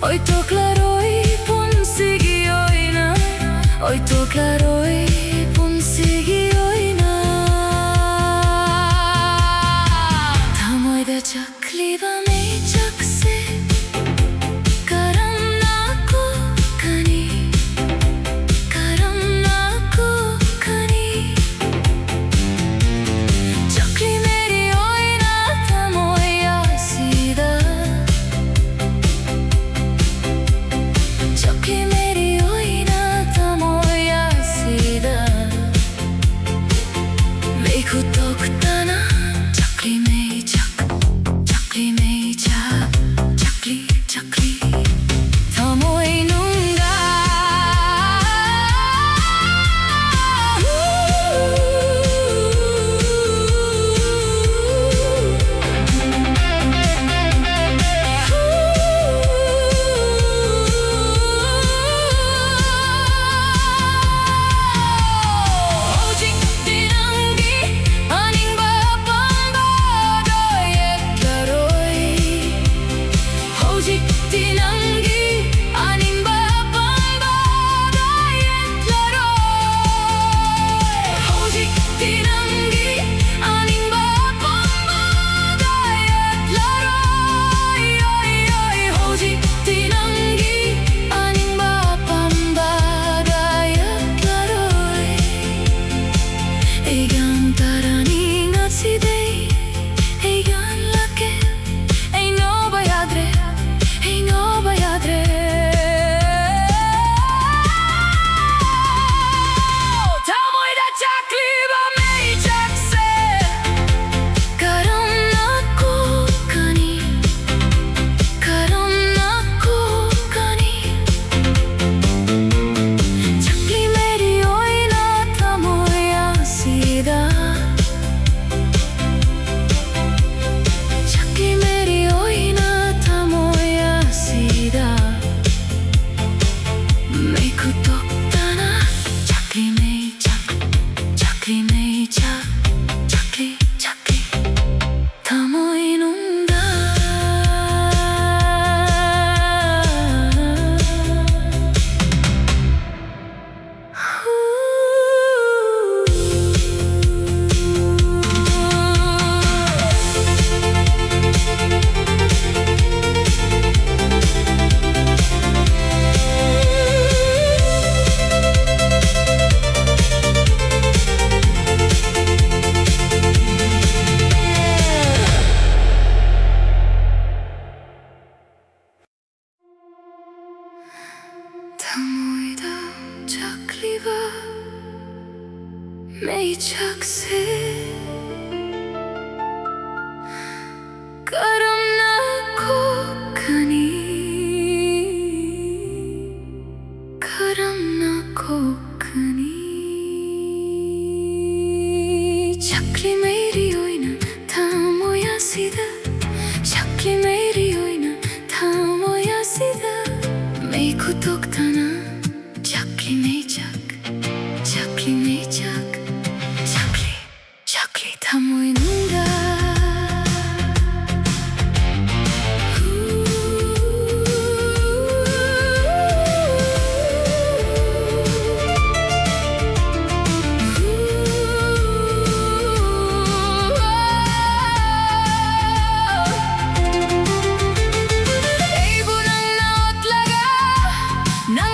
Hoy toklaroy punsigi oyna, hoy toklaroy punsigi oyna. Tamoyda chakliba me chakse karam nako kani, karam nako kani. Chakli meri oyna tamoya sida, chakli meri oyna tamoya sida. Meku toktana chakli mei chak, chakli mei chak, chakli chakli tamoy nunga. 오직 뛰는 게 아닌 법은 바다의 가로이. 오직 뛰는 게 아닌 법은 바다의 가로이. 오직 뛰는 게 아닌 법은 바다의 가로이. 오직 뛰는 게 아닌 법은 바다의 가로이. Egan tarani nasidei, egan lake, ei no bayadre, ei no bayadre. Tamoyda chakliba mei chakse karam nako kani, karam nako kani. Chakli meri oyna tamoya sida, chakli meri oyna tamoya sida. Meku toktana chakli mei chak, chakli mei chak, chakli chakli tamoy nunga. Tamoyda chakliba mei chakse karam nako kani, karam nako kani. Chakli meri oyna tamoya sida, chakli meri oyna tamoya sida. Meku toktana chakli mei chak, chakli mei chak, chakli chakli tamoy nunga. Ei bunang naotlaga na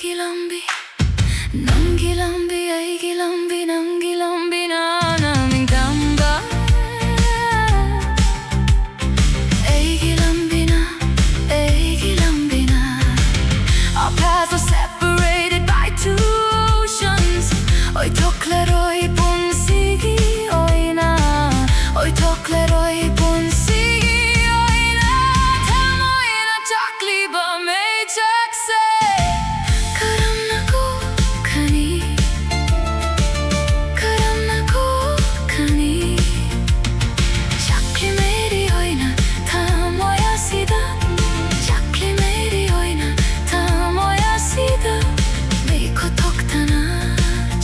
gilambi, nang gilambi, ay gilambi, nang gilambi na naming tamba. Ay gilambi na, ay gilambi na. Our paths are separated by two oceans. Oy tokleroy punsigi oy na, oy tokleroy punsigi oy na. Tamoy na chakli ba may chakse. Karam na ko kani, karam na ko kani. Chakli meri oy na tamoya sida. Chakli meri oy na tamoya sida. May ko toktana.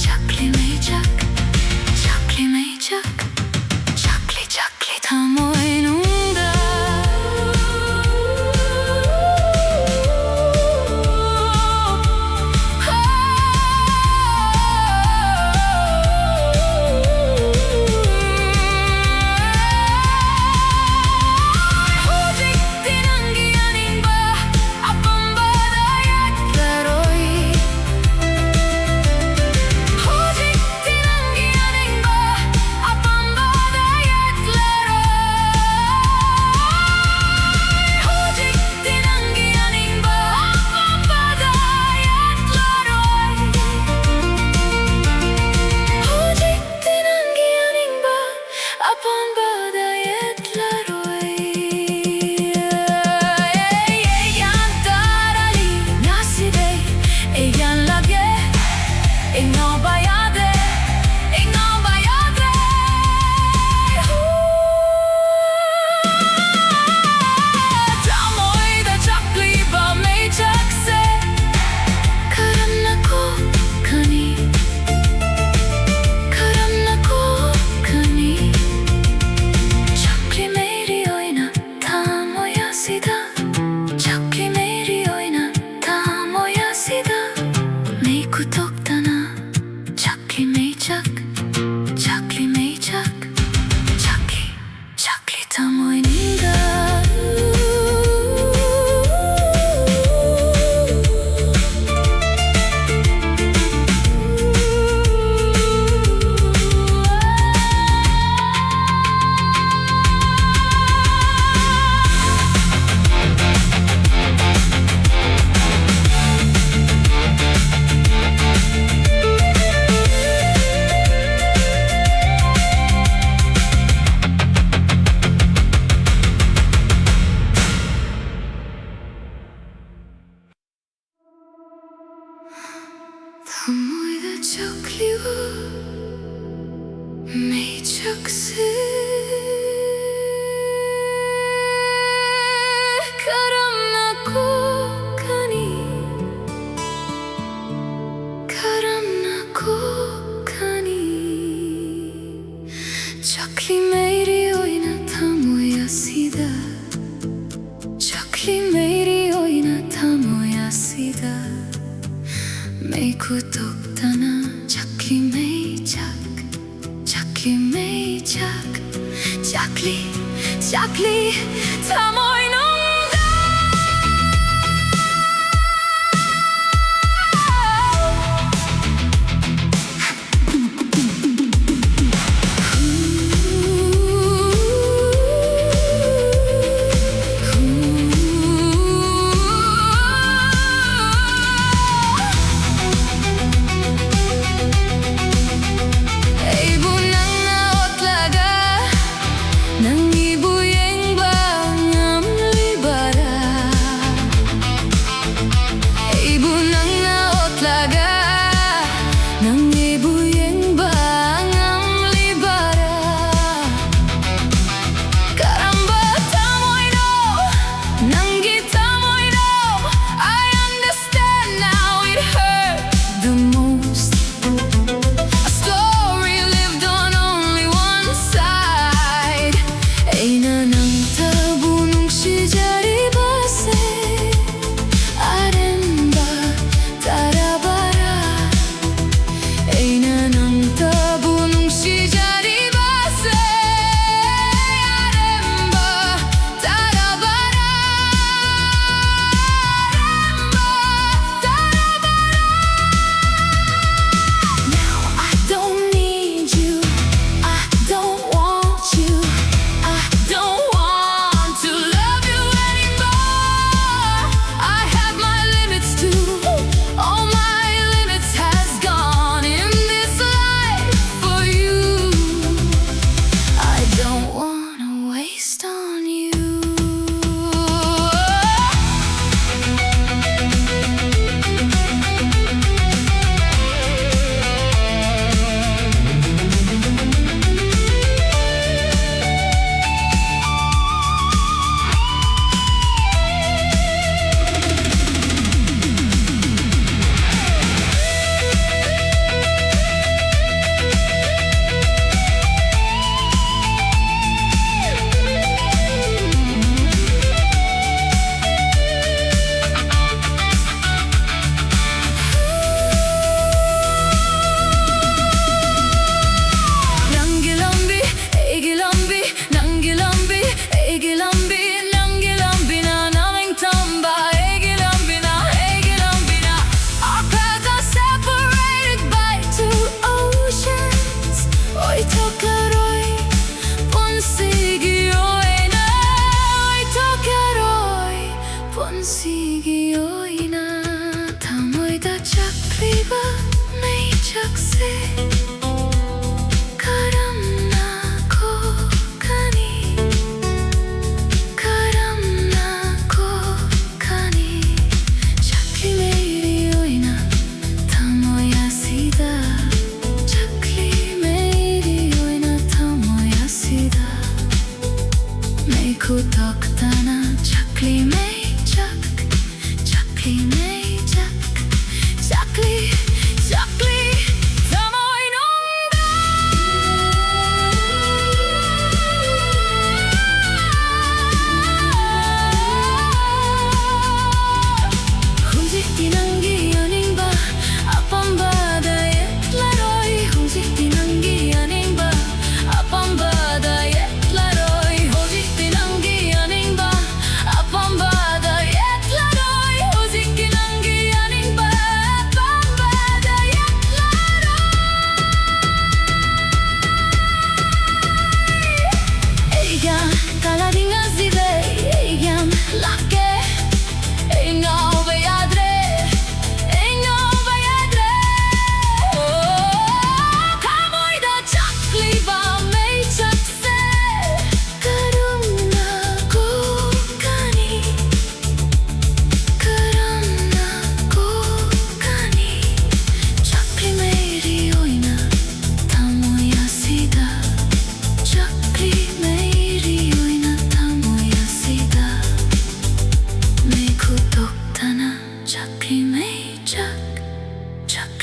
Chakli may chak, chakli may chak, chakli chakli tamoy nungda. 오직 뛰는 게 아닌 바 앞밤바다의 claroy. 오직 뛰는 게 아닌 바 앞밤바다의 claroy. 오직 뛰는 게 아닌 바 앞밤바다의 claroy. 오직 뛰는 게 아닌 바 앞밤바다의 claroy. Ella darali naside, ella lage, no bayade, no bayade. Tamoy da chakli ba may chakse. Karam na ko kani, karam na ko kani. Chakli meri oy na tamoya sida. Chakli meri oy na tamoya sida. May kutok tana. Chakli may chak, chakli may chak, chakli chakli tamoy ninda. Tamoy da chakli wo may chakse. Karam na ko kani, karam na ko kani. Chakli meri oy na tamoya sida. Chakli meri oy na tamoya sida. May kutok tana. Chakli may chak, chakli may chak, chakli chakli tamoy nungda. Ay bunang naotlaga ng ibuyeng ba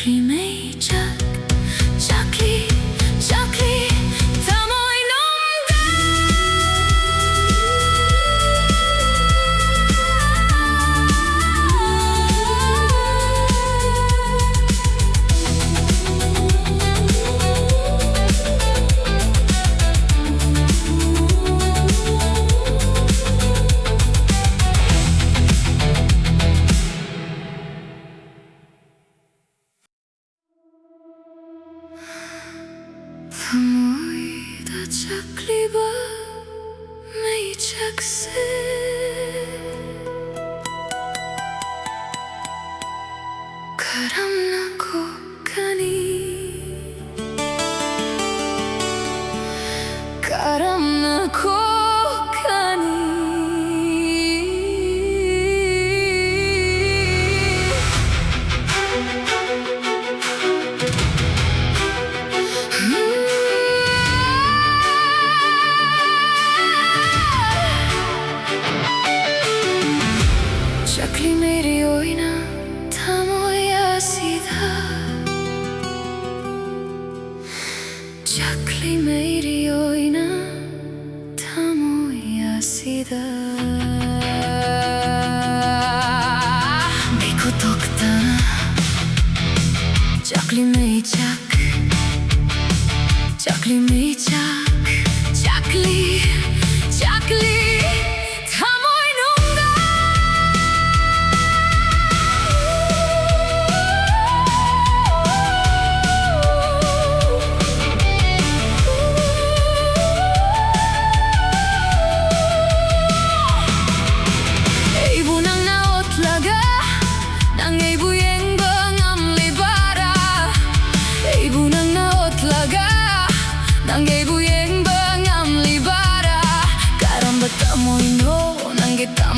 चकली में चकली चकली थामोय 농가 थामोय 다 चकली बा मैं चक से 가람 나고 가니 가람 나고 가니 चकली मेरी ओई ना थामोय आसिदा चकली मेरी ओई ना थामोय आसिदा मेको तोक्ता나 चकली में चकली में चकली चकली थामोय 농가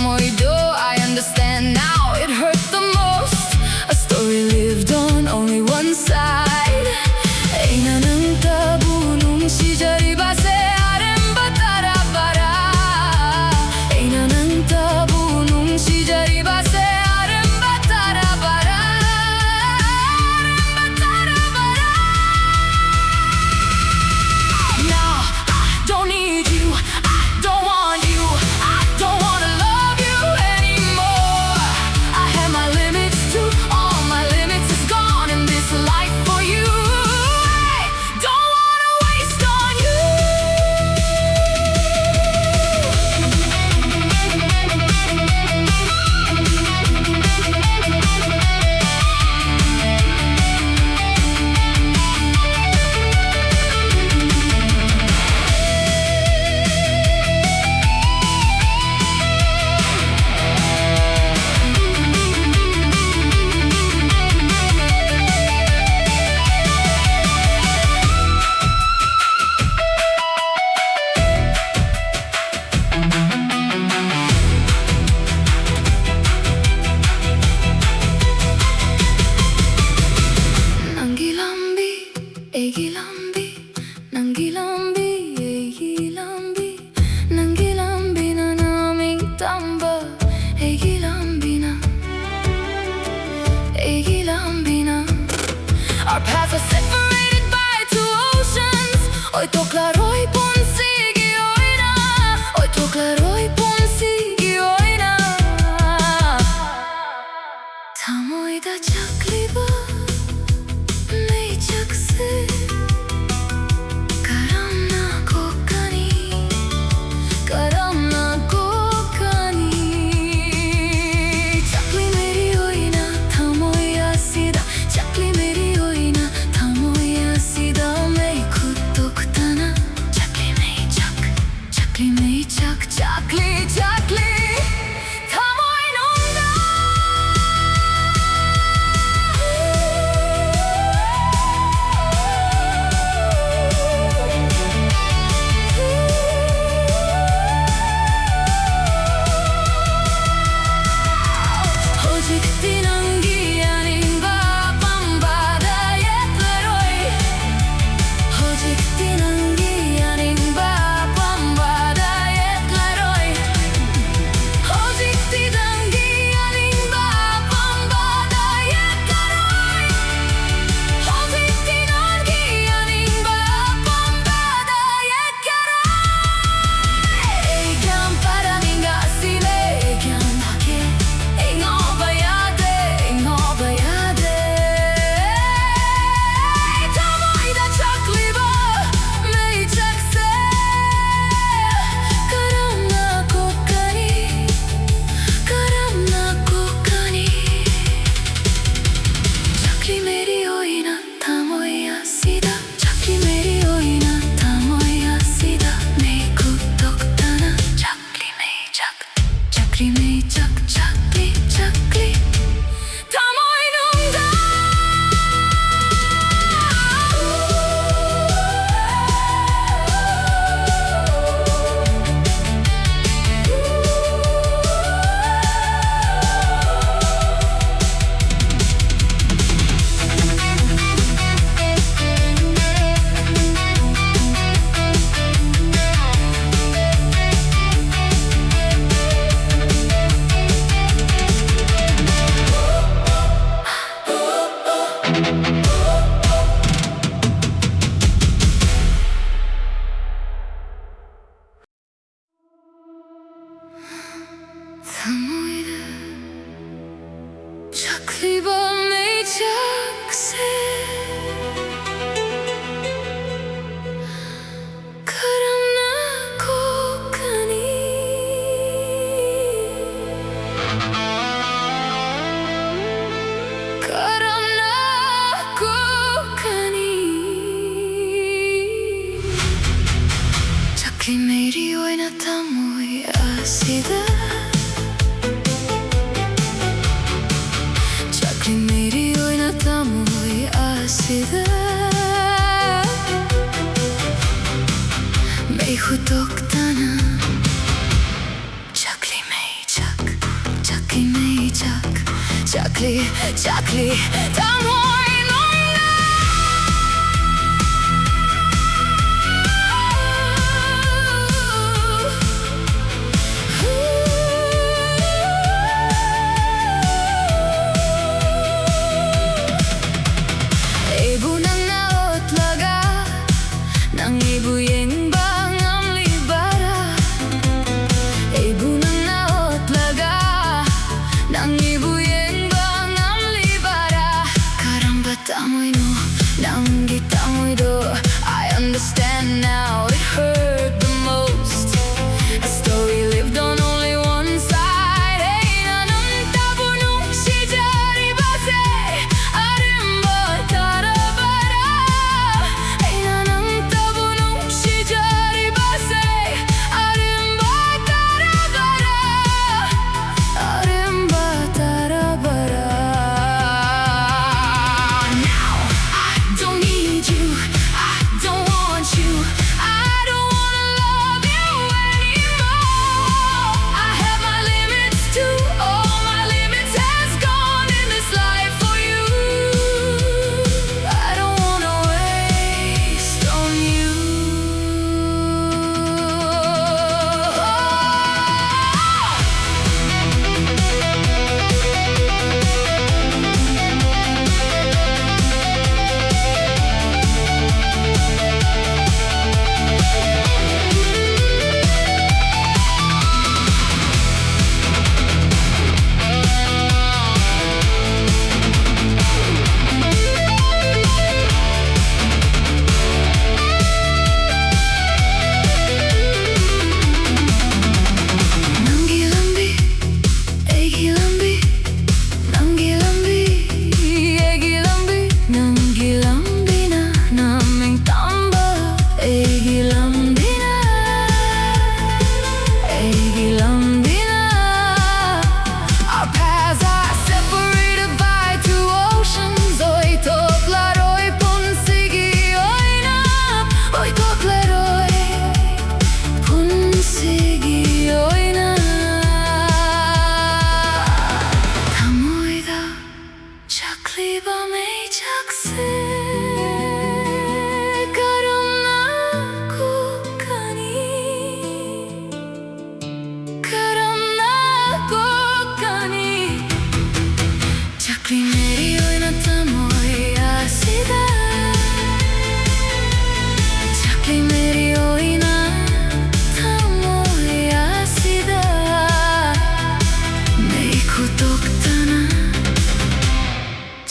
I understand now, it hurt the most. A story lived on only one side. Ay nalang tabu nung 시절이 바세 아름바 따라봐라. Ay nalang tabu nung 시절이 바세 아름바 따라봐라. 아름바 따라봐라. Now I don't need you, I don't want you, I don't wanna love you anymore. I have my limits too, all my limits is gone in this life for you. I don't wanna waste on you. Nangilambi, egilambi, nangilambi na naming tamba, egilambi na, egilambi na. Our paths are separated by two oceans. Hoy toklaro'y punsigi hoy na, hoy toklaro'y punsigi hoy na. थामोय 다 चकली बा मैं चक से Čakli मेरी ओए ना tamo asida Čakli मेरी ओए ना tamo asida Mei hutoktana Čakli mei čak Čakli mei čak Čakli tamo I understand now, it hurt the most. A story lived on only one side. Hey, 나는 따보는 시절이 바세 아름다워라 봐라. Hey, 나는 따보는 시절이 바세 아름다워라 봐라. 아름다워라 봐라. Now I don't need you.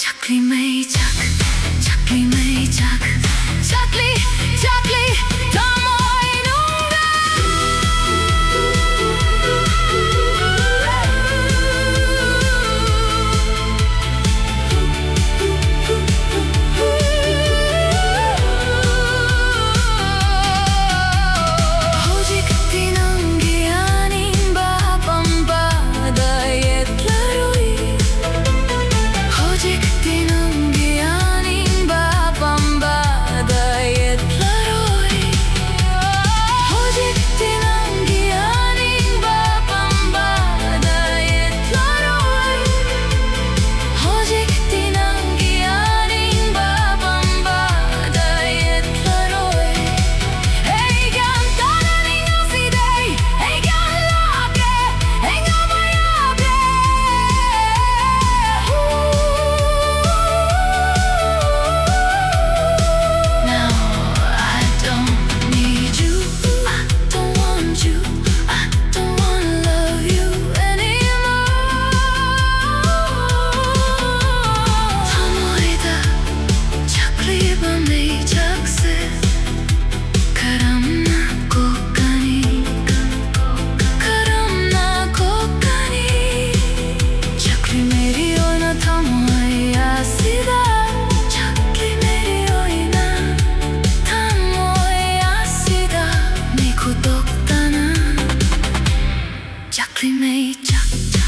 Chakli mei chak 시작